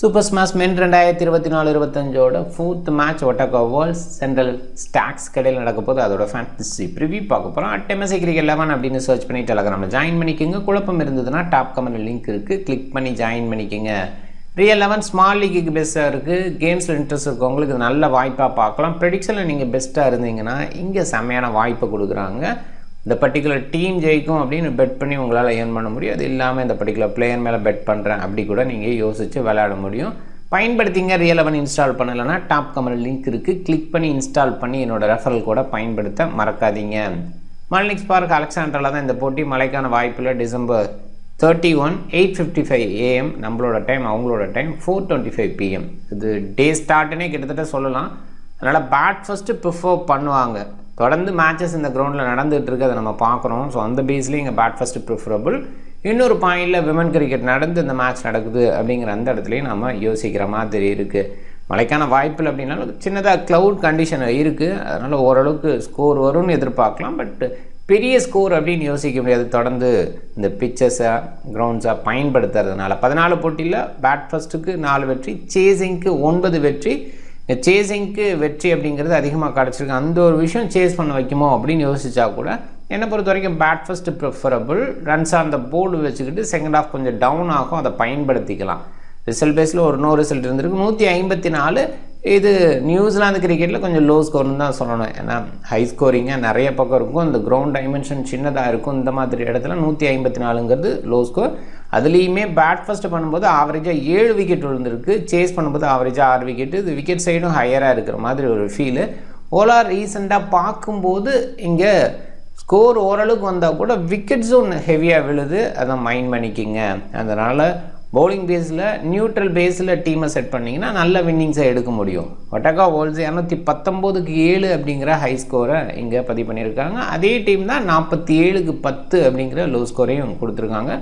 Super Smash Men 2024-25ஓட 4th match Otago Volts Central Stags கடையில் நடக்க போது அதோட ஃபேண்டசி ப்ரிவியூ பார்க்க போகிறோம். அட்டெமசி கிரிக்கெட் 11 அப்படின்னு சர்ச் பண்ணி டெலகிராமில் ஜாயின் பண்ணிக்கோங்க. குழப்பம் இருந்ததுன்னா டாப் கமெண்ட் லிங்க் இருக்குது, கிளிக் பண்ணி ஜாயின் பண்ணிக்கோங்க. ரியல் 11 ஸ்மால் லீக்கு பெஸ்ட்டாக இருக்குது. கேம்ஸில் இன்ட்ரெஸ்ட் இருக்கவங்களுக்கு நல்ல வாய்ப்பாக பார்க்கலாம். ப்ரெடிக்ஷனில் நீங்கள் பெஸ்ட்டாக இருந்தீங்கன்னா இங்கே செம்மையான வாய்ப்பை கொடுக்குறாங்க. இந்த பர்டிகுலர் டீம் ஜெயிக்கும் அப்படின்னு பெட் பண்ணி உங்களால் ஏர்ன் பண்ண முடியும். அது இல்லாமல் இந்த பர்டிகுலர் பிளேயர் மேலே பெட் பண்ணுறேன் அப்படி கூட நீங்கள் யோசித்து விளையாட முடியும். பயன்படுத்திங்க. ரியல் 11 இன்ஸ்டால் பண்ணலைன்னா டாப் கமெண்ட் லிங்க் இருக்குது, கிளிக் பண்ணி இன்ஸ்டால் பண்ணி என்னோடய ரெஃபரல் கூட பயன்படுத்த மறக்காதீங்க. மாலினிக்ஸ் பார்க் அலெக்சாண்டரில் தான் இந்த போட்டி. மழைக்கான வாய்ப்பில் டிசம்பர் 31 8:55 AM நம்மளோட டைம், அவங்களோட டைம் 4:25 PM. இது டே ஸ்டார்ட்டுனே கிட்டத்தட்ட சொல்லலாம். அதனால் பேட் ஃபஸ்ட்டு ப்ரிஃபர் பண்ணுவாங்க. தொடர்ந்து மேட்சஸ் இந்த கிரவுண்டில் நடந்துகிட்டு இருக்குது, அதை நம்ம பார்க்குறோம். ஸோ அந்த பேஸ்லேயும் இங்கே பேட் ஃபஸ்ட்டு ப்ரிஃபரபிள். இன்னொரு பாயிண்டில் விமன் கிரிக்கெட் நடந்து இந்த மேட்ச் நடக்குது அப்படிங்கிற அந்த இடத்துலையும் நம்ம யோசிக்கிற மாதிரி இருக்குது. மழைக்கான வாய்ப்பில் அப்படின்னாலும் சின்னதாக க்ளவுட் கண்டிஷன் இருக்குது, அதனால் ஓரளவுக்கு ஸ்கோர் வரும்னு எதிர்பார்க்கலாம். பட் பெரிய ஸ்கோர் அப்படின்னு யோசிக்க முடியாது. தொடர்ந்து இந்த பிச்சஸை கிரவுண்ட்ஸை பயன்படுத்துறதுனால 14 போட்டியில் பேட் ஃபஸ்ட்டுக்கு 4 வெற்றி, சேசிங்க்கு 9 வெற்றி. சேசிங்க்கு வெற்றி அப்படிங்கிறது அதிகமாக கிடச்சிருக்கு. அந்த ஒரு விஷயம் சேஸ் பண்ண வைக்குமோ அப்படின்னு யோசிச்சா கூட என்னை பொறுத்த வரைக்கும் பேட் ஃபஸ்ட்டு ப்ரிஃபரபிள். ரன்ஸ் அந்த போர்டு வச்சுக்கிட்டு செகண்ட் ஹாஃப் கொஞ்சம் டவுன் ஆகும், அதை பயன்படுத்திக்கலாம். ரிசல்ட் பேஸில் ஒரு நோ ரிசல்ட் இருந்திருக்கு. 154. இது நியூசிலாந்து கிரிக்கெட்டில் கொஞ்சம் லோ ஸ்கோர்னு தான் சொல்லணும். ஏன்னா ஹை ஸ்கோரிங்காக நிறைய பக்கம் இருக்கும், இந்த கிரவுண்ட் டைமென்ஷன் சின்னதாக இருக்கும். இந்த மாதிரி இடத்துல 154ங்கிறது லோ ஸ்கோர். அதுலேயுமே பேட் ஃபஸ்ட்டு பண்ணும்போது ஆவரேஜாக 7 விக்கெட் விழுந்திருக்கு, சேஸ் பண்ணும்போது ஆவரேஜாக 6 விக்கெட்டு. இது விக்கெட் சைடும் ஹையராக இருக்கிற மாதிரி ஒரு ஃபீலு. ஓலார் ரீசெண்டாக பார்க்கும்போது இங்கே ஸ்கோர் ஓரளவுக்கு வந்தால் கூட விக்கெட்ஸும் ஹெவியாக விழுது, அதை மைண்ட் பண்ணிக்கிங்க. அதனால் பவுலிங் பேஸில் நியூட்ரல் பேஸில் டீமை செட் பண்ணிங்கன்னா நல்ல வின்னிங்ஸை எடுக்க முடியும். ஒட்டகா வேர்ல்ட்ஸ் 219க்கு 7 அப்படிங்கிற ஹை ஸ்கோரை இங்கே பதிவு பண்ணியிருக்காங்க. அதே டீம் தான் 47க்கு 10 அப்படிங்கிற லோ ஸ்கோரையும் கொடுத்துருக்காங்க.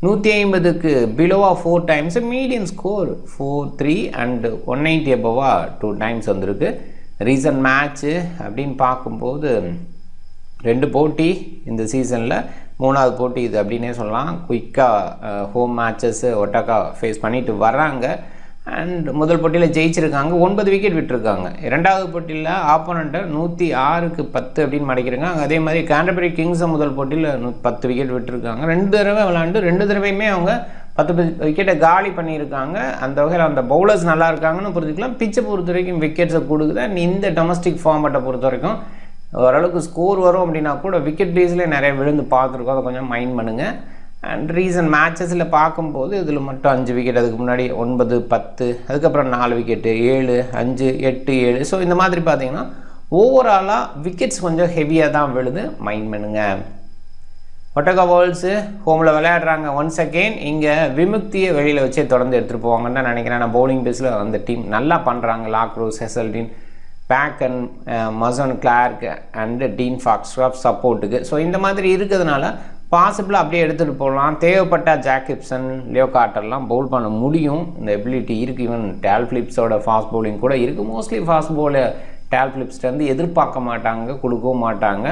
150க்கு பிலோவாக 4 times, medium score 4-3 and 190 அபோவாக 2 times வந்திருக்கு. ரீசன்ட் மேட்ச்சு அப்படின்னு பார்க்கும்போது 2 போட்டி இந்த சீசனில், 3வது போட்டி இது அப்படின்னே சொல்லலாம். குயிக்காக ஹோம் மேட்சஸ்ஸு ஒட்டகா ஃபேஸ் பண்ணிட்டு வர்றாங்க. அண்ட் முதல் போட்டியில் ஜெயிச்சிருக்காங்க, 9 விக்கெட் விட்டுருக்காங்க. 2வது போட்டியில் ஆப்போனண்ட்டை 106க்கு 10 அப்படின்னு மடிக்கிறாங்க. அதே மாதிரி கேண்டர்பரி கிங்ஸை முதல் போட்டியில் 10 விக்கெட் விட்டுருக்காங்க. 2 தடவை விளாண்டு 2 தடவையுமே அவங்க 10 விக்கெட்டை காலி பண்ணியிருக்காங்க. அந்த வகையில் அந்த பவுலர்ஸ் நல்லா இருக்காங்கன்னு புரிஞ்சுக்கலாம். பிச்சை பொறுத்த வரைக்கும் விக்கெட்ஸை கொடுக்குது. இந்த டொமஸ்டிக் ஃபார்மேட்டை பொறுத்த வரைக்கும் ஓரளவுக்கு ஸ்கோர் வரும் அப்படின்னா கூட விக்கெட் பேஸ்லேயே நிறைய விழுந்து பார்த்துருக்கோம், அதை கொஞ்சம் மைண்ட் பண்ணுங்கள். அண்ட் ரீசன்ட் மேட்சஸில் பார்க்கும்போது இதில் மட்டும் 5 விக்கெட், அதுக்கு முன்னாடி 9, 10, அதுக்கப்புறம் 4 விக்கெட்டு, 7, 5, 8, 7. ஸோ இந்த மாதிரி பார்த்தீங்கன்னா ஓவராலாக விக்கெட்ஸ் கொஞ்சம் ஹெவியாக தான் விழுது, மைண்ட் பண்ணுங்கள். ஒட்டகா வேர்ல்ட்ஸு ஹோமில் விளையாடுறாங்க. ஒன்ஸ் அகெயின் இங்கே விமுக்தியை வெளியில் வச்சே தொடர்ந்து எடுத்துகிட்டு போவாங்கன்னு தான் நினைக்கிறேன். நான் பவுலிங் பேஸில் அந்த டீம் நல்லா பண்ணுறாங்க. லாக்ரோஸ், ஹெசல்டின், பேக் and Mason Clarke and Dean Foxcroft சப்போர்ட்டுக்கு. ஸோ இந்த மாதிரி இருக்கிறதுனால பாசிபிளாக அப்படியே எடுத்துகிட்டு போகலாம். தேவைப்பட்ட ஜாக் கிப்சன், லியோ கார்ட்டர்லாம் பவுல் பண்ண முடியும். இந்த எபிலிட்டி இருக்குது. ஈவன் டேல் ஃபிலிப்ஸோட ஃபாஸ்ட் பவுலிங் கூட இருக்குது. மோஸ்ட்லி ஃபாஸ்ட் பவுலர் டேல் ஃபிலிப்ஸ்லேருந்து எதிர்பார்க்க மாட்டாங்க, கொடுக்கவும் மாட்டாங்க.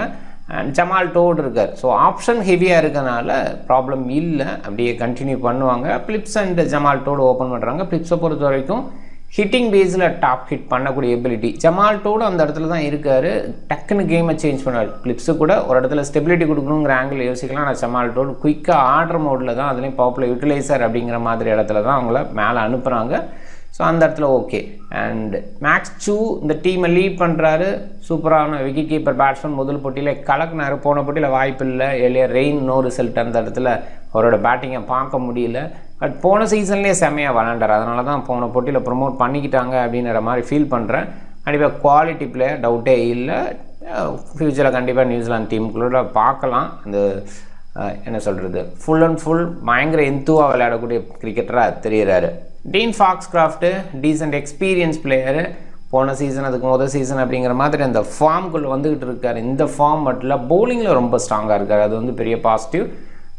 அண்ட் ஜமால் டோட் இருக்கார். ஸோ ஆப்ஷன் ஹெவியாக இருக்கனால ப்ராப்ளம் இல்லை, அப்படியே கண்டினியூ பண்ணுவாங்க. பிலிப்ஸ் அண்ட் ஜமால் டோடு ஓப்பன் பண்ணுறாங்க. பிலிப்ஸை பொறுத்த வரைக்கும் ஹிட்டிங் பேஸில் டாப் ஹிட் பண்ணக்கூடிய எபிலிட்டி ஜமால் டோடு அந்த இடத்துல தான் இருக்கார். டக்குன்னு கேமை சேஞ்ச் பண்ணார். பிலிப்ஸு கூட ஒரு இடத்துல ஸ்டெபிலிட்டி கொடுக்கணுங்கிற ஆங்கிள் யோசிக்கலாம். ஆனால் ஜமால் டோடு குயிக்காக ஆர்டர் மோடில் தான், அதுலேயும் பவர்ஃபுல் யூட்டிலைசர் அப்படிங்கிற மாதிரி இடத்துல தான் அவங்கள மேலே அனுப்புகிறாங்க. ஸோ அந்த இடத்துல ஓகே. அண்ட் மேக்ஸ் சூ இந்த டீமை லீட் பண்ணுறாரு. சூப்பரான விக்கெட் கீப்பர் பேட்ஸ்மேன். முதல் போட்டியில் கலக்குனார், போன போட்டியில் வாய்ப்பு இல்லை. எளிய ரெயின் நோ ரிசல்ட், அந்த இடத்துல அவரோட பேட்டிங்கை பார்க்க முடியல. பட் போன சீசன்லேயே செம்மையாக விளாண்டார். அதனால தான் போன போட்டியில் ப்ரொமோட் பண்ணிக்கிட்டாங்க அப்படிங்கிற மாதிரி ஃபீல் பண்ணுறேன். கண்டிப்பாக குவாலிட்டி பிளேயர், டவுட்டே இல்லை. ஃப்யூச்சரில் கண்டிப்பாக நியூசிலாந்து டீமுக்குள்ளே பார்க்கலாம். அந்த என்ன சொல்கிறது, ஃபுல் அண்ட் ஃபுல் பயங்கர எந்துவாக விளையாடக்கூடிய கிரிக்கெட்டராக தெரிகிறாரு. Dean Foxcroft decent experience player. போன சீசன், அதுக்கு முதல் சீசன் அப்படிங்கிற மாதிரி அந்த ஃபார்முக்குள்ளே வந்துக்கிட்டு இருக்கார். இந்த ஃபார்ம் மட்டும் பவுலிங்கில் ரொம்ப ஸ்ட்ராங்காக இருக்கார், அது வந்து பெரிய பாசிட்டிவ்.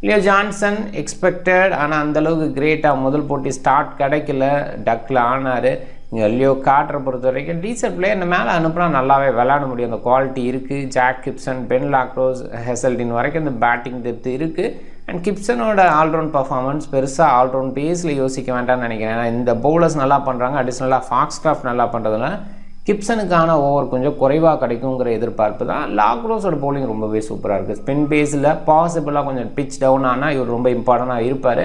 லியோ ஜான்சன் எக்ஸ்பெக்டட், ஆனால் அந்தளவுக்கு கிரேட்டாக முதல் போட்டி ஸ்டார்ட் கிடைக்கல, டக்கில் ஆனார். இங்கே லியோ கார்ட்டரை பொறுத்த வரைக்கும் டீசென்ட் பிளேயர், இந்த மேலே அனுப்புனா நல்லாவே விளையாட முடியும். அந்த குவாலிட்டி இருக்குது. ஜாக் கிப்சன், பென் லாக்ரோஸ், ஹெசல்டின் வரைக்கும் இந்த பேட்டிங் டெப்த் இருக்குது. அண்ட் கிப்சனோட ஆல்ரவுண்ட் பர்ஃபார்மன்ஸ் பெருசாக ஆல்ரவுண்ட் பேஸில் யோசிக்க வேண்டாம்னு நினைக்கிறேன். ஏன்னா இந்த பவுலர்ஸ் நல்லா பண்ணுறாங்க, அடிஷ்னலாக ஃபாக்ஸ்கிராஃப்ட் நல்லா பண்ணுறதுனால கிப்சனுக்கான ஓவர் கொஞ்சம் குறைவாக கிடைக்குங்கிற எதிர்பார்ப்பு தான். லாக்ரோஸோட பவுலிங் ரொம்பவே சூப்பராக இருக்குது. ஸ்பின் பேஸில் பாசிபிளாக கொஞ்சம் பிச் டவுன் ஆனால் இவர் ரொம்ப இம்பார்ட்டண்ட்டாக இருப்பார்.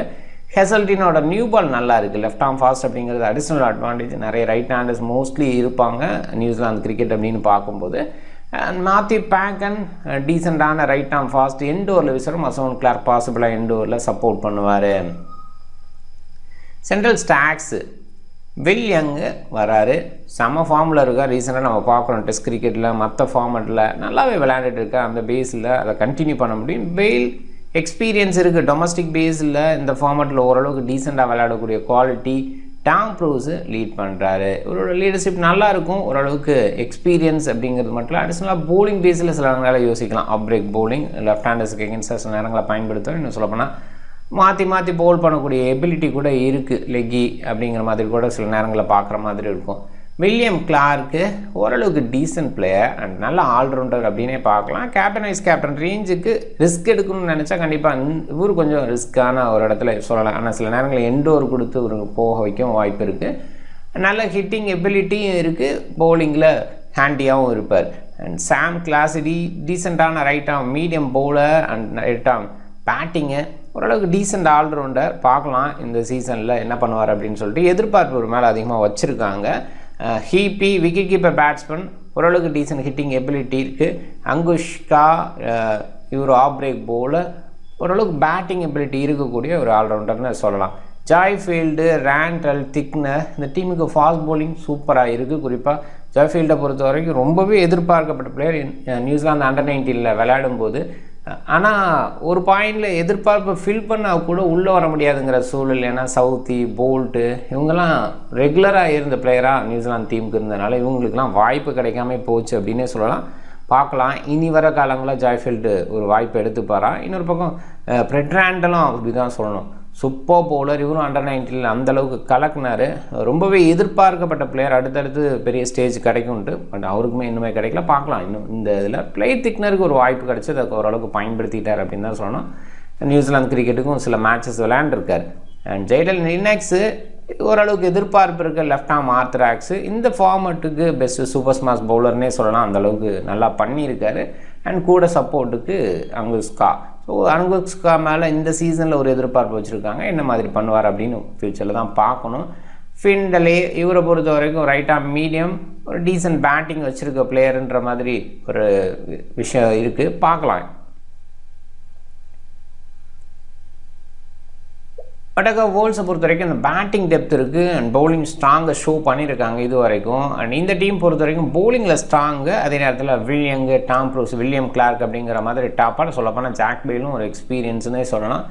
ஹெசல்டினோட நியூ பால் நல்லா இருக்குது, லெஃப்ட் ஆர்ம் ஃபாஸ்ட் அப்படிங்கிறது அடிஷ்னல் அட்வான்டேஜ். நிறைய ரைட் ஹேண்டர்ஸ் மோஸ்ட்லி இருப்பாங்க நியூசிலாந்து கிரிக்கெட் அப்படின்னு பார்க்கும்போது. மாத்யூ பேக்கன் டீசெண்டான ரைட் ஆர்ம் ஃபாஸ்ட், எண்டோரில் விசரும். மசோன் கிளார்க் பாசிபிளாக எண்டோரில் சப்போர்ட் பண்ணுவார். சென்ட்ரல் ஸ்டாக்ஸு வில் யங்கு வராரு, செம ஃபார்மில் இருக்கா. ரீசெண்டாக நம்ம பார்க்குறோம் டெஸ்ட் கிரிக்கெட்டில் மற்ற ஃபார்மெட்டில் நல்லாவே விளையாண்டுட்டு இருக்கா. அந்த பேஸில் அதை கண்டினியூ பண்ண முடியும். வெயில் எக்ஸ்பீரியன்ஸ் இருக்குது டொமஸ்டிக் பேஸில், இந்த ஃபார்மெட்டில் ஓரளவுக்கு டீசெண்டாக விளையாடக்கூடிய குவாலிட்டி. டாம் ப்ரூஸு லீட் பண்ணுறாரு, இவரோட லீடர்ஷிப் நல்லாயிருக்கும். ஓரளவுக்கு எக்ஸ்பீரியன்ஸ் அப்படிங்கிறது மட்டும் இல்லை, அடிஷ்னலாக போலிங் பேஸில் சில நேரங்களில் யோசிக்கலாம். அப் பிரேக் போலிங் லெஃப்ட் ஹேண்டர்ஸுக்கு எகென்ஸ்டாக சில நேரங்களை பயன்படுத்தும். இன்னும் சொல்லப்போனால் மாற்றி போல் பண்ணக்கூடிய எபிலிட்டி கூட இருக்குது. லெக்கி அப்படிங்கிற மாதிரி கூட சில நேரங்களில் பார்க்குற மாதிரி இருக்கும். வில்லியம் கிளார்க்கு ஓரளவுக்கு டீசன்ட் பிளேயர் அண்ட் நல்ல ஆல்ரவுண்டர் அப்படின்னே பார்க்கலாம். கேப்டன் வைஸ் கேப்டன் ரேஞ்சுக்கு ரிஸ்க் எடுக்கணும்னு நினச்சா கண்டிப்பாக இவர் கொஞ்சம் ரிஸ்க்கான ஒரு இடத்துல சொல்லலாம். ஆனால் சில நேரங்களில் எண்டோர் கொடுத்து ஒரு போக வைக்கும் வாய்ப்பு இருக்குது. நல்ல ஹிட்டிங் எபிலிட்டியும் இருக்குது, பவுலிங்கில் ஹேண்டியாகவும் இருப்பார். அண்ட் சாம் கிளாசிடி டீசெண்டான right arm medium bowler and right arm batting ஓரளவுக்கு டீசெண்ட் ஆல்ரவுண்டர். பார்க்கலாம் இந்த சீசனில் என்ன பண்ணுவார் அப்படின்னு சொல்லிட்டு எதிர்பார்ப்பு ஒரு மேலே அதிகமாக வச்சுருக்காங்க. ஹீபி விக்கெட் கீப்பர் பேட்ஸ்மேன், ஓரளவுக்கு டீசெண்ட் ஹிட்டிங் எபிலிட்டி இருக்குது. அங்குஷ்கா இவர் ஆஃப் பிரேக் பவுலர், ஓரளவுக்கு பேட்டிங் எபிலிட்டி இருக்கக்கூடிய ஒரு ஆல்ரவுண்டர்னு சொல்லலாம். ஜாய்ஃபீல்டு, ரேண்டல், திக்னர், இந்த டீமுக்கு ஃபாஸ்ட் பவுலிங் சூப்பராக இருக்குது. குறிப்பாக ஜாய்ஃபீல்டை பொறுத்த வரைக்கும் ரொம்பவே எதிர்பார்க்கப்பட்ட பிளேயர் நியூசிலாந்து அண்டர் 19 விளையாடும் போது. ஆனால் ஒரு பாயிண்டில் எதிர்பார்ப்பை ஃபில் பண்ணால் கூட உள்ளே வர முடியாதுங்கிற சூழல். ஏன்னா சவுத்தி, போல்ட்டு இவங்கெல்லாம் ரெகுலராக இருந்த பிளேயராக நியூசிலாந்து டீமுக்கு இருந்ததுனால இவங்களுக்கெல்லாம் வாய்ப்பு கிடைக்காம போச்சு அப்படின்னே சொல்லலாம். பார்க்கலாம் இனி வர காலங்களில் ஜாய்ஃபீல்டு ஒரு வாய்ப்பு எடுத்துப்பாரா. இன்னொரு பக்கம் பிரெட்ராண்டலும் அப்படி தான் சொல்லணும், சூப்பர் பவுலர். இவரும் அண்டர் 19 அந்தளவுக்கு கலக்குனார். ரொம்பவே எதிர்பார்க்கப்பட்ட பிளேயர், அடுத்தடுத்து பெரிய ஸ்டேஜ் கிடைக்கும்ட்டு. பட் அவருக்குமே இன்னுமே கிடைக்கல. பார்க்கலாம் இன்னும் இந்த இதில் பிளே திக்னருக்கு ஒரு வாய்ப்பு கிடச்சி அதை ஓரளவுக்கு பயன்படுத்திட்டார் அப்படின்னு தான் சொல்லணும். நியூசிலாந்து கிரிக்கெட்டுக்கும் சில மேட்சஸ் விளையாண்டுருக்கார். அண்ட் ஜெய்டல் லினக்ஸு ஓரளவுக்கு எதிர்பார்ப்பு இருக்க லெஃப்ட் ஆர்ம் ஆர்த்தராக்ஸு இந்த ஃபார்மட்டுக்கு பெஸ்ட்டு சூப்பர் ஸ்மாஷ் பவுலர்னே சொல்லலாம். அந்தளவுக்கு நல்லா பண்ணியிருக்காரு. அண்ட் கூட சப்போர்ட்டுக்கு அங்குஸ்கா. ஸோ அங்குஸ்கா மேலே இந்த சீசனில் ஒரு எதிர்பார்ப்பு வச்சுருக்காங்க. என்ன மாதிரி பண்ணுவார் அப்படின்னு ஃப்யூச்சரில் தான் பார்க்கணும். ஃபிண்டலே இவரை பொறுத்த வரைக்கும் ரைட் ஆர்ம் மீடியம், ஒரு டீசன்ட் பேட்டிங் வச்சுருக்க பிளேயருன்ற மாதிரி ஒரு விஷயம் இருக்குது. பார்க்கலாம். பட் வோல்ஸை பொறுத்த வரைக்கும் இந்த பேட்டிங் டெப்த் இருக்குது அண்ட் பவுலிங் ஸ்ட்ராங்கை ஷோ பண்ணியிருக்காங்க இது வரைக்கும். அண்ட் இந்த டீம் பொறுத்த வரைக்கும் பவுலிங்கில் ஸ்ட்ராங்கு, அதே நேரத்தில் வில்லியங்கு, டாம் ப்ரூஸ், வில்லியம் கிளார்க் அப்படிங்கிற மாதிரி டாப்பாக சொல்லப்போனால் ஜாக் பெயிலும் ஒரு எக்ஸ்பீரியன்ஸ்னே சொல்லலாம்.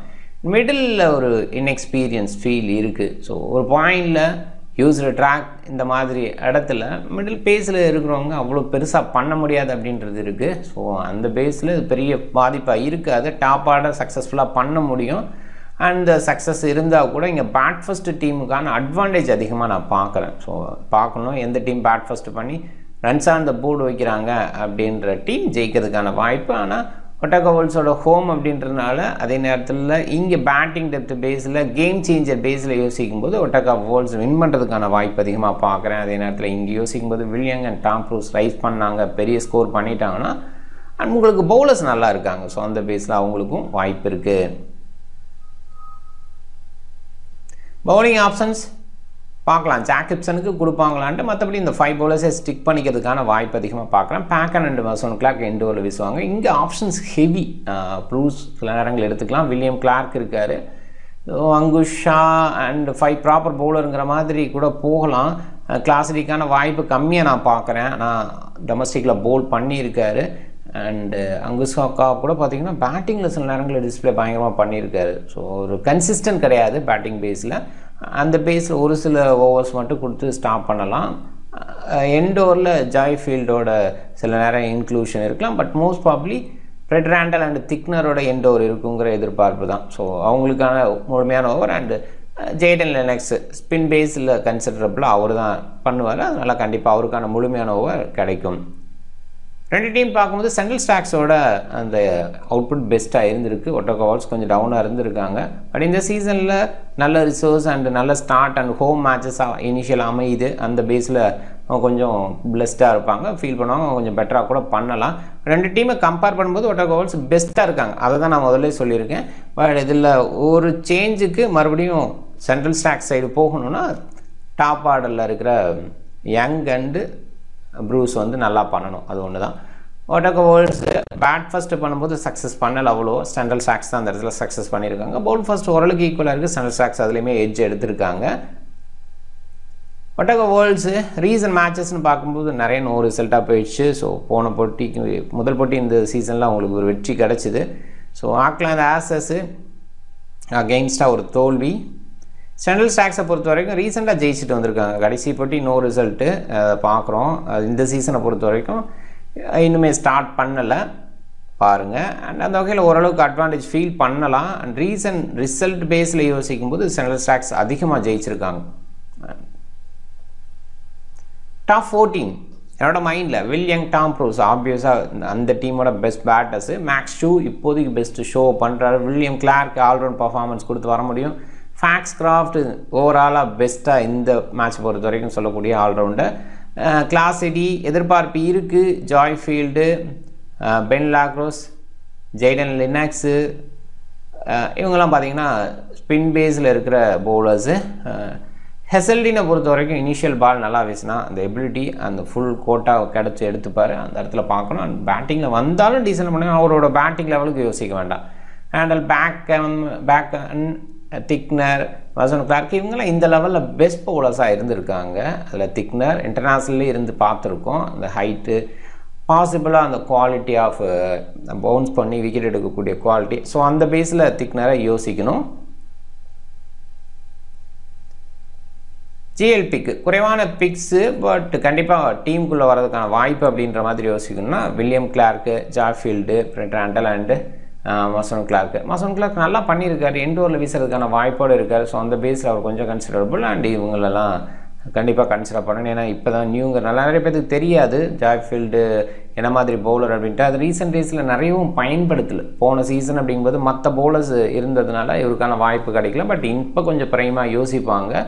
மிடில் ஒரு இன்எக்ஸ்பீரியன்ஸ் ஃபீல் இருக்குது. ஸோ ஒரு பாயிண்டில் யூஸ்டு ட்ராக் இந்த மாதிரி இடத்துல மிடில் பேஸில் இருக்கிறவங்க அவ்வளோ பெருசாக பண்ண முடியாது அப்படின்றது இருக்குது. ஸோ அந்த பேஸில் பெரிய பாதிப்பாக இருக்காது. டாப் ஆர்டர் சக்ஸஸ்ஃபுல்லாக பண்ண முடியும். அண்ட் சக்ஸஸ் இருந்தால் கூட இங்கே பேட் ஃபஸ்ட்டு டீமுக்கான அட்வான்டேஜ் அதிகமாக நான் பார்க்குறேன். ஸோ பார்க்கணும் எந்த டீம் பேட் ஃபஸ்ட்டு பண்ணி ரன்ஸ் ஆன் த போர்டு வைக்கிறாங்க அப்படின்ற டீம் ஜெயிக்கிறதுக்கான வாய்ப்பு. ஆனால் ஒட்டகா வோல்ஸோட ஹோம் அப்படின்றதுனால அதே நேரத்தில் இங்கே பேட்டிங் டெப்த் பேஸில் கேம் சேஞ்சர் பேஸில் யோசிக்கும் போது ஒட்டகா வோல்ஸ் வின் பண்ணுறதுக்கான வாய்ப்பு அதிகமாக பார்க்குறேன். அதே நேரத்தில் இங்கே யோசிக்கும் போது வில்லியங் அண்ட் டாம் ப்ரூஸ் ரைஸ் பண்ணாங்க, பெரிய ஸ்கோர் பண்ணிட்டாங்கன்னா அண்ட் உங்களுக்கு பவுலர்ஸ் நல்லா இருக்காங்க. ஸோ அந்த பேஸில் அவங்களுக்கும் வாய்ப்பு இருக்குது. பவுலிங் ஆப்ஷன்ஸ் பார்க்கலாம். ஜாக் கிப்சனுக்கு கொடுப்பாங்களான்ட்டு, மற்றபடி இந்த 5 பவுலர்ஸை ஸ்டிக் பண்ணிக்கிறதுக்கான வாய்ப்பு அதிகமாக பார்க்குறேன். பேக்கன் அண்ட் மசோன் கிளார்க் எண்டோரில் வீசுவாங்க. இங்கே ஆப்ஷன்ஸ் ஹெவி. ப்ரூஸ் சில நேரங்கள் எடுத்துக்கலாம். வில்லியம் கிளார்க் இருக்கார். அங்குஷா அண்ட் 5 ப்ராப்பர் பவுலருங்கிற மாதிரி கூட போகலாம். கிளாசிக்கான வாய்ப்பு கம்மியாக நான் பார்க்குறேன். ஆனால் டொமஸ்டிக்கில் பவுல் பண்ணியிருக்காரு. அண்டு அங்குஸ்கா கூட பார்த்திங்கன்னா பேட்டிங்கில் சில நேரங்களில் டிஸ்பிளே பயங்கரமாக பண்ணியிருக்காரு. ஸோ ஒரு கன்சிஸ்டன்ட் கிடையாது பேட்டிங் பேஸில். அந்த பேஸில் ஒரு சில ஓவர்ஸ் மட்டும் கொடுத்து ஸ்டாப் பண்ணலாம். எண்டோரில் ஜாய்ஃபீல்டோட சில நேரம் இன்க்ளூஷன் இருக்கலாம். But most probably Brett Randell and திக்னரோட எண்டோர் இருக்குங்கிற எதிர்பார்ப்பு தான். ஸோ அவங்களுக்கான முழுமையான over. And Jayden Lennox spin பேஸில் கன்சிடரபிளாக அவர் தான் பண்ணுவார். அதனால் கண்டிப்பாக அவருக்கான முழுமையான ஓவர் கிடைக்கும். ரெண்டு டீம் பார்க்கும்போது சென்ட்ரல் ஸ்டாக்ஸோட அந்த அவுட்புட் பெஸ்ட்டாக இருந்திருக்கு. ஒட்டோகா வால்ஸ் கொஞ்சம் டவுனாக இருந்திருக்காங்க. பட் இந்த சீசனில் நல்ல ரிசோர்ஸ் அண்ட் நல்ல start and home matches initial அமையுது. அந்த பேஸில் கொஞ்சம் பிளெஸ்டாக இருப்பாங்க, ஃபீல் பண்ணுவாங்க, கொஞ்சம் பெட்டராக கூட பண்ணலாம். ரெண்டு டீமை கம்பேர் பண்ணும்போது ஒட்டோகா வால்ஸ் பெஸ்ட்டாக இருக்காங்க. அதை தான் நான் முதல்ல சொல்லியிருக்கேன். பட் இதில் ஒரு சேஞ்சுக்கு மறுபடியும் சென்ட்ரல் ஸ்டாக்ஸ் சைடு போகணுன்னா டாப் ஆர்டரில் இருக்கிற யங் அண்டு ப்ரூஸ் வந்து நல்லா பண்ணணும். அது ஒன்று தான். ஒட்டோகா வால்ஸ் பேட் ஃபஸ்ட்டு பண்ணும்போது சக்ஸஸ் பண்ணல அவ்வளோ. சென்ட்ரல் ஸ்டாக்ஸ் தான் அந்த இடத்துல சக்ஸஸ் பண்ணியிருக்காங்க. பவுல் ஃபர்ஸ்ட் ஓரளவுக்கு ஈக்குவலாக இருக்குது. சென்ட்ரல் ஸ்டாக்ஸ் அதுலேயுமே எட்ஜ் எடுத்திருக்காங்க. ஒட்டோகா வால்ஸ் ரீசன்ட் மேட்சஸ்ன்னு பார்க்கும்போது நிறைய நோ ரிசல்ட்டாக போயிடுச்சு. ஸோ போன போட்டிக்கு முதல் போட்டி இந்த சீசனில் அவங்களுக்கு ஒரு வெற்றி கிடச்சிது. ஸோ ஆக்லாந்து ஆசஸ் அகெயின்ஸ்டாக ஒரு தோல்வி. சென்ட்ரல் ஸ்டாக்ஸை பொறுத்த வரைக்கும் ரீசெண்டாக ஜெயிச்சுட்டு வந்திருக்காங்க. கடைசி போட்டி நோ ரிசல்ட்டு பார்க்குறோம். இந்த சீசனை பொறுத்த வரைக்கும் இன்னுமே ஸ்டார்ட் பண்ணலை பாருங்கள். அண்ட் அந்த வகையில் ஓரளவுக்கு அட்வான்டேஜ் ஃபீல் பண்ணலாம். அண்ட் ரீசன்ட் ரிசல்ட் பேஸில் யோசிக்கும் போது சென்ட்ரல் ஸ்டாக்ஸ் அதிகமாக ஜெயிச்சிருக்காங்க. டாப் 14 என்னோட மைண்டில் வில் யங், டாம் ப்ரூஸ் ஆப்வியஸாக அந்த டீமோட பெஸ்ட் பேட்டர்ஸு. மேக்ஸ் டூ இப்போதைக்கு பெஸ்ட்டு ஷோ பண்ணுறாரு. வில்லியம் கிளார்க் ஆல்ரவுண்ட் பர்ஃபார்மன்ஸ் கொடுத்து வர முடியும். ஃபாக்ஸ்கிராஃப்ட் ஓவராலாக பெஸ்ட்டாக இந்த மேட்ச் பொறுத்த வரைக்கும் சொல்லக்கூடிய ஆல்ரவுண்டர். கிளாசிடி எதிர்பார்ப்பு இருக்குது. Joey Field, Ben Lockrose, Jayden Lennox இவங்கெல்லாம் பார்த்திங்கன்னா ஸ்பின் பேஸில் இருக்கிற பவுலர்ஸு. ஹெசல்டினை பொறுத்த வரைக்கும் இனிஷியல் பால் நல்லா வீசினா அந்த எபிலிட்டி அந்த ஃபுல் கோட்டாக கிடச்சி எடுத்துப்பார். அந்த இடத்துல பார்க்கணும். அண்ட் பேட்டிங்கில் வந்தாலும் டீசென்ட் பண்ணுங்க. அவரோட பேட்டிங் லெவலுக்கு யோசிக்க வேண்டாம். ஹேண்டல் பேக் திக்னர், வசன் கிளார்க் இவங்கெல்லாம் இந்த லெவலில் பெஸ்ட் பவுலர்ஸாக இருந்திருக்காங்க. அதில் திக்னர் இன்டர்நேஷ்னல்லே இருந்து பார்த்துருக்கோம். அந்த ஹைட்டு பாசிபிளாக அந்த குவாலிட்டி ஆஃப் பவுன்ஸ் பண்ணி விக்கெட் எடுக்கக்கூடிய குவாலிட்டி. ஸோ அந்த பேஸில் திக்னரை யோசிக்கணும். ஜிஎல்பிக்கு குறைவான பிக்ஸு, பட் கண்டிப்பாக டீமுக்குள்ளே வரதுக்கான வாய்ப்பு அப்படின்ற மாதிரி யோசிக்கணும்னா William Clarke, Joey Field, Randell and Mason Clarke நல்லா பண்ணியிருக்காரு. எண்டோரில் வீசுறதுக்கான வாய்ப்போடு இருக்கார். ஸோ அந்த பேஸில் அவர் கொஞ்சம் கன்சிடரபுள். அண்ட் இவங்களெல்லாம் கண்டிப்பாக கன்சிடர் பண்ணணும். ஏன்னா இப்போ தான் நியூங்க நிறைய பேருக்கு தெரியாது ஜாஃபீல்டு என்ன மாதிரி பவுலர் அப்படின்ட்டு. அது ரீசெண்ட் டேஸில் நிறையவும் பயன்படுத்தலை. போன சீசன் அப்படிங்கும்போது மற்ற பவுலர்ஸ் இருந்ததுனால இவருக்கான வாய்ப்பு கிடைக்கல. பட் இப்போ கொஞ்சம் பிரைமாக யோசிப்பாங்க.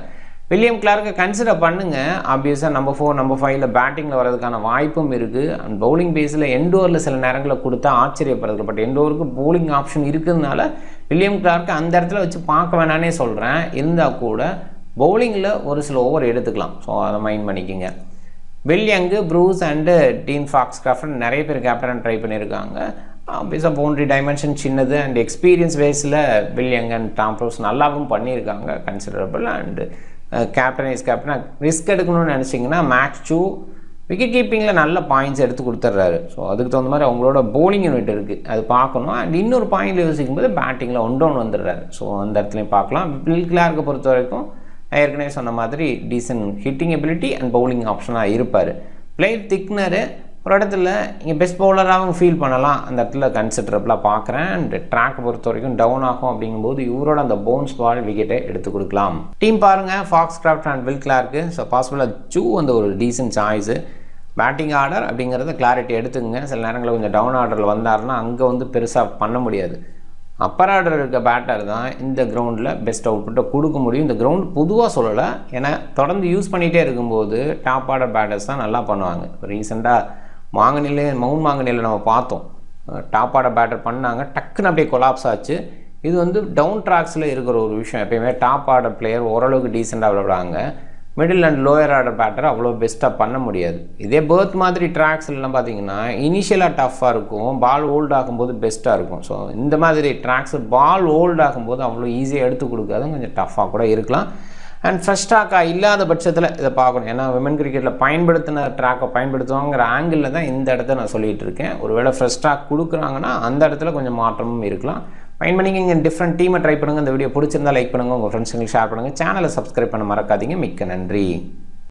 வில்லியம் கிளார்க்கை கன்சிடர் பண்ணுங்கள். ஆப்வியஸாக நம்பர் 4 நம்பர் 5 பேட்டிங்கில் வரதுக்கான வாய்ப்பும் இருக்குது. அண்ட் பவுலிங் பேஸில் எண்டோரில் சில நேரங்களில் கொடுத்தா ஆச்சரியப்படுறது. பட் எண்டோருக்கு பவுலிங் ஆப்ஷன் இருக்கிறதுனால வில்லியம் கிளார்க்கை அந்த இடத்துல வச்சு பார்க்க வேணானே சொல்கிறேன். இருந்தால் கூட பவுலிங்கில் ஒரு சில ஓவர் எடுத்துக்கலாம். ஸோ அதை மைண்ட் பண்ணிக்கோங்க. Will Young, Bruce and Dean Foxcroft நிறைய பேர் கேப்டன் ட்ரை பண்ணியிருக்காங்க. ஆப்வியஸாக பவுண்ட்ரி டைமென்ஷன் சின்னது. அண்ட் எக்ஸ்பீரியன்ஸ் பேஸில் Will Young and Tom Bruce நல்லாவும் பண்ணியிருக்காங்க கன்சிடரபிள். அண்டு கேப்டன் ரிஸ்க் எடுக்கணும்னு நினச்சிங்கன்னா மேக்ஸ் டூ விக்கெட் கீப்பிங்கில் நல்ல பாயிண்ட்ஸ் எடுத்து கொடுத்துட்றாரு. ஸோ அதுக்கு தகுந்த மாதிரி அவங்களோட போலிங் யூனிட் இருக்குது, அது பார்க்கணும். அண்ட் இன்னொரு பாயிண்டில் யோசிக்கும் போது பேட்டிங்கில் ஒன் டவுன் வந்துடுறாரு. ஸோ அந்த இடத்துலையும் பார்க்கலாம். வில் கிளார்க்கை பொறுத்த வரைக்கும் ஏற்கனவே சொன்ன மாதிரி decent hitting ability and bowling ஆப்ஷனாக இருப்பார். பிளேயர் திக்னரு ஒரு இடத்துல இங்கே பெஸ்ட் பவுலராகவும் ஃபீல் பண்ணலாம். அந்த இடத்துல கன்சிடரபிளாக பார்க்குறேன். அண்ட் ட்ராக்கை பொறுத்த வரைக்கும் டவுன் ஆகும் அப்படிங்கும்போது இவரோட அந்த பவுன்ஸ் பால் விக்கெட்டை எடுத்து கொடுக்கலாம். டீம் பாருங்கள், Foxcroft and Will Clarke. So பாசிபிளாக ஜூ வந்து ஒரு டீசன்ட் சாய்ஸு. பேட்டிங் ஆர்டர் அப்படிங்கிறத கிளாரிட்டி எடுத்துக்கங்க. சில நேரங்களில் கொஞ்சம் டவுன் ஆர்டரில் வந்தாருன்னா அங்கே வந்து பெருசாக பண்ண முடியாது. அப்பர் ஆர்டர் இருக்க பேட்டர் தான் இந்த கிரவுண்டில் பெஸ்ட் அவுட்புட்டை கொடுக்க முடியும். இந்த கிரவுண்ட் பொதுவாக சொல்லலை, ஏன்னா தொடர்ந்து யூஸ் பண்ணிகிட்டே இருக்கும்போது டாப் ஆர்டர் பேட்டர்ஸ் தான் நல்லா பண்ணுவாங்க. இப்போ ரீசெண்டாக மவுண்ட் மாங்கனியில் நம்ம பார்த்தோம், டாப் ஆர்டர் பேட்டர் பண்ணாங்க, டக்குன்னு அப்படியே கொலாப்ஸ் ஆச்சு. இது வந்து டவுன் ட்ராக்ஸில் இருக்கிற ஒரு விஷயம். எப்பயுமே டாப் ஆர்டர் பிளேயர் ஓரளவுக்கு டீசெண்டாக விளையாடுறாங்க. Middle and lower order batter அவ்வளோ பெஸ்ட்டாக பண்ண முடியாது. இதே பேர்த் மாதிரி ட்ராக்ஸ்லாம் பார்த்தீங்கன்னா இனிஷியலாக டஃப்பாக இருக்கும், பால் ஹோல்ட் ஆகும்போது பெஸ்ட்டாக இருக்கும். ஸோ இந்த மாதிரி ட்ராக்ஸ் பால் ஹோல்ட் ஆகும்போது அவ்வளோ ஈஸியாக எடுத்து கொடுக்காது, கொஞ்சம் டஃப்பாக கூட இருக்கலாம். அண்ட் ஃப்ரெஷ் ட்ராக்காக இல்லாத பட்சத்தில் இதை பார்க்கணும். ஏன்னா விமன் கிரிக்கெட்டில் பயன்படுத்தின ட்ராக்கை பயன்படுத்துவாங்கிற ஆங்கிளில் தான் இந்த இடத்த நான் சொல்லிகிட்டு இருக்கேன். ஒருவேளை ஃப்ரெஷ் ட்ராக் கொடுக்குறாங்கன்னா அந்த இடத்துல கொஞ்சம் மாற்றமும் இருக்கலாம். மைண்ட் பண்ணிங்க. இங்கே டிஃப்ரெண்ட் டீமை ட்ரை பண்ணுங்கள். இந்த வீடியோ பிடிச்சிருந்தால் லைக் பண்ணுங்கள், உங்கள் ஃப்ரெண்ட்ஸுங்களுக்கு ஷேர் பண்ணுங்கள். சேனலை சப்ஸ்கிரைப் பண்ண மறக்காதீங்க. மிக்க நன்றி.